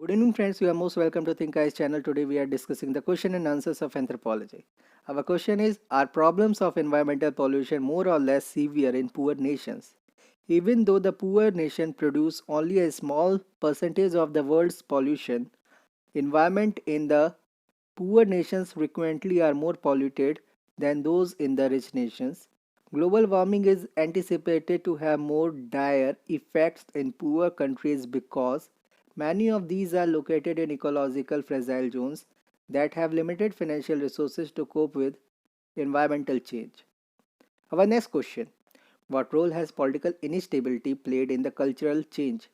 Good evening, friends. You are most welcome to Think Eyes channel. Today we are discussing the question and answers of anthropology. Our question is: are problems of environmental pollution more or less severe in poor nations? Even though the poor nation produce only a small percentage of the world's pollution, environment in the poor nations frequently are more polluted than those in the rich nations. Global warming is anticipated to have more dire effects in poor countries because many of these are located in ecological fragile zones that have limited financial resources to cope with environmental change. Our next question: what role has political instability played in the cultural change?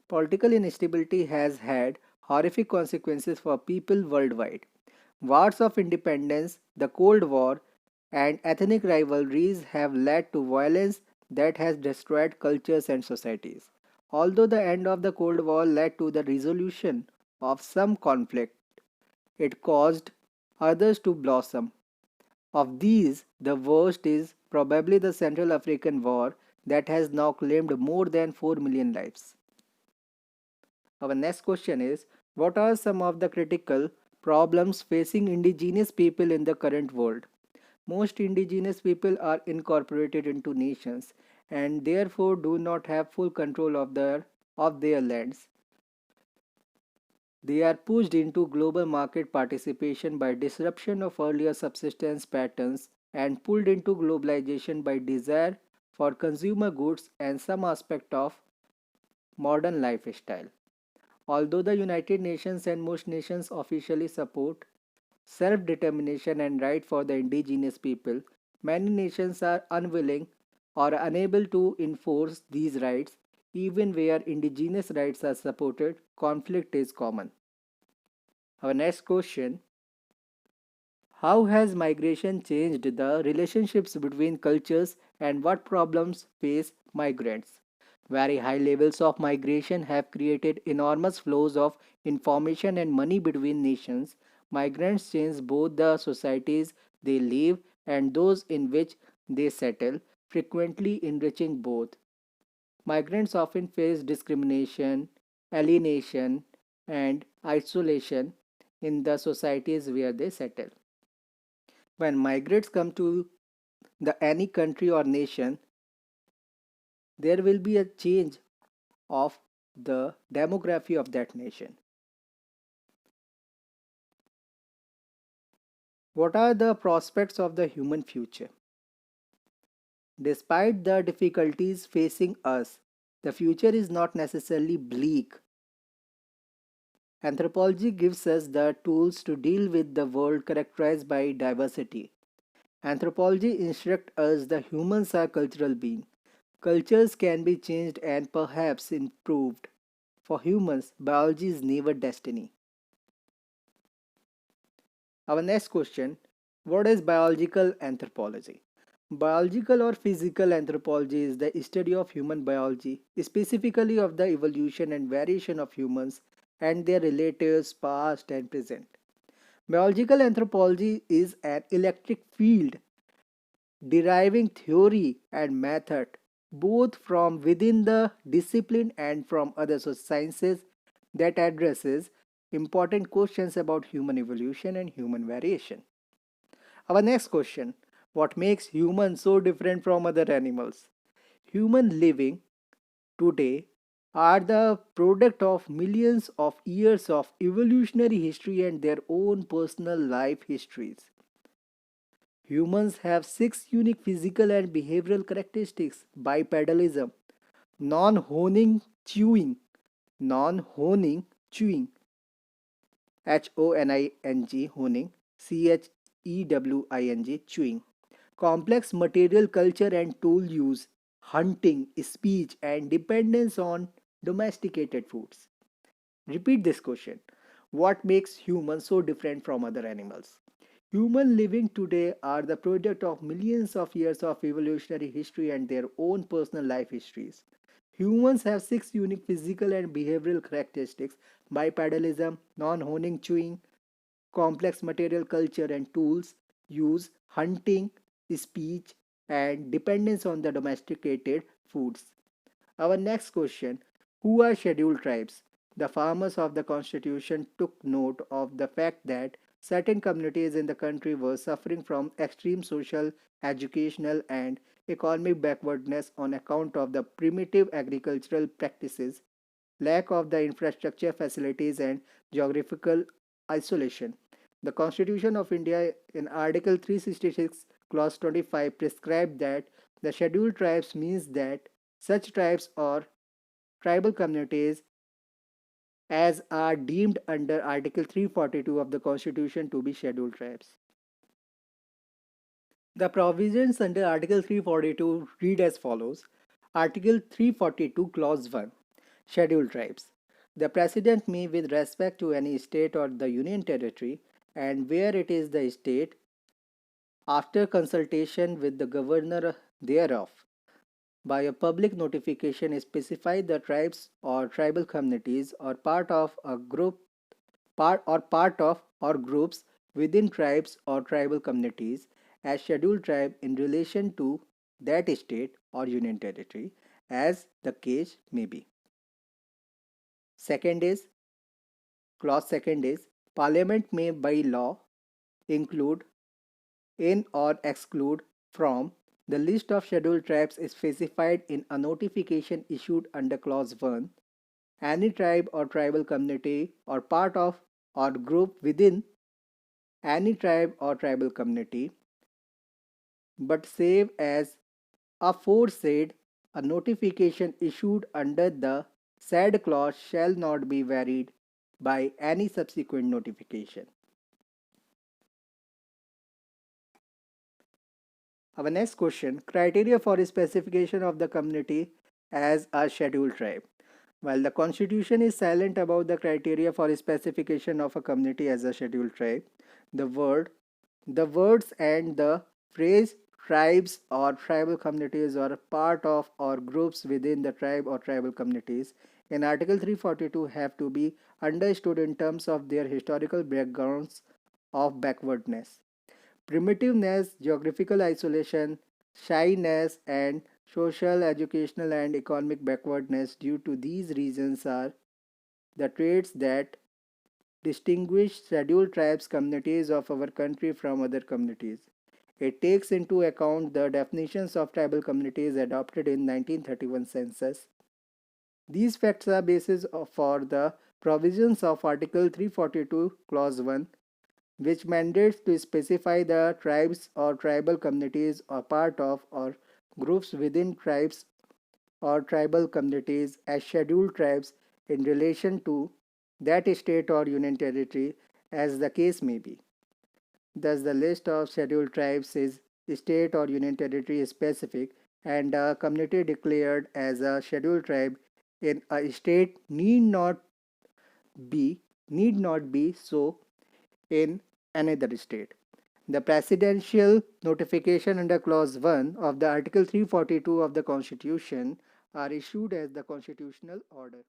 Political instability has had horrific consequences for people worldwide. Wars of independence, the Cold War, and ethnic rivalries have led to violence that has destroyed cultures and societies. Although the end of the Cold War led to the resolution of some conflict, it caused others to blossom. Of these, the worst is probably the Central African War that has now claimed more than 4 million lives. Our next question is: what are some of the critical problems facing indigenous people in the current world? Most indigenous people are incorporated into nations and therefore do not have full control of their lands. They are pushed into global market participation by disruption of earlier subsistence patterns and pulled into globalization by desire for consumer goods and some aspect of modern lifestyle. Although the United Nations and most nations officially support self determination and right for the indigenous people, many nations are unwilling or unable to enforce these rights. Even where indigenous rights are supported, conflict is common. Our next question: how has migration changed the relationships between cultures and what problems face migrants? Very high levels of migration have created enormous flows of information and money between nations. Migrants change both the societies they live and those in which they settle, frequently enriching both. Migrants often face discrimination, alienation, and isolation in the societies where they settle. When migrants come to the any country or nation, there will be a change of the demography of that nation. What are the prospects of the human future? Despite the difficulties facing us, the future is not necessarily bleak. Anthropology gives us the tools to deal with the world characterized by diversity. Anthropology instructs us that humans are cultural beings. Cultures can be changed and perhaps improved. For humans, biology is never destiny. Our next question: what is biological anthropology? Biological or physical anthropology is the study of human biology, specifically of the evolution and variation of humans and their relatives, past and present. Biological anthropology is an electric field deriving theory and method both from within the discipline and from other sciences that addresses important questions about human evolution and human variation. Our next question: what makes humans so different from other animals? Human living today are the product of millions of years of evolutionary history and their own personal life histories. Humans have six unique physical and behavioral characteristics: bipedalism, non-honing chewing, honing, chewing, complex material culture and tool use, hunting, speech, and dependence on domesticated foods. Repeat this question: what makes humans so different from other animals? Humans living today are the product of millions of years of evolutionary history and their own personal life histories. Humans have six unique physical and behavioral characteristics: bipedalism, non honing chewing, complex material culture and tools use, hunting, speech, and dependence on the domesticated foods. Our next question: who are scheduled tribes? The farmers of the Constitution took note of the fact that certain communities in the country were suffering from extreme social, educational, and economic backwardness on account of the primitive agricultural practices, lack of the infrastructure facilities, and geographical isolation. The Constitution of India in Article 366, Clause 25 prescribed that the scheduled tribes means that such tribes or tribal communities as are deemed under Article 342 of the Constitution to be scheduled tribes. The provisions under Article 342 read as follows. Article 342, Clause 1. Scheduled tribes. The President may, with respect to any state or the Union Territory, and where it is the state, after consultation with the governor thereof, by a public notification specify the tribes or tribal communities or part of a group part of or groups within tribes or tribal communities as scheduled tribe in relation to that state or union territory as the case may be. Second is clause second is Parliament may by law include in or exclude from the list of scheduled tribes specified in a notification issued under clause 1 any tribe or tribal community or part of or group within any tribe or tribal community, but save as aforesaid, a notification issued under the said clause shall not be varied by any subsequent notification. Our next question, criteria for specification of the community as a scheduled tribe. While the constitution is silent about the criteria for specification of a community as a scheduled tribe, the word the words and the phrase tribes or tribal communities or part of or groups within the tribe or tribal communities in Article 342 have to be understood in terms of their historical backgrounds of backwardness, primitiveness, geographical isolation, shyness, and social, educational, and economic backwardness. Due to these reasons are the traits that distinguish scheduled tribes communities of our country from other communities. It takes into account the definitions of tribal communities adopted in 1931 census. These facts are basis for the provisions of Article 342 Clause 1, which mandates to specify the tribes or tribal communities or part of or groups within tribes or tribal communities as scheduled tribes in relation to that state or union territory as the case may be. Thus, the list of scheduled tribes is state or union territory specific, and a community declared as a scheduled tribe in a state need not be so in another state. The presidential notification under clause 1 of the article 342 of the constitution are issued as the constitutional order.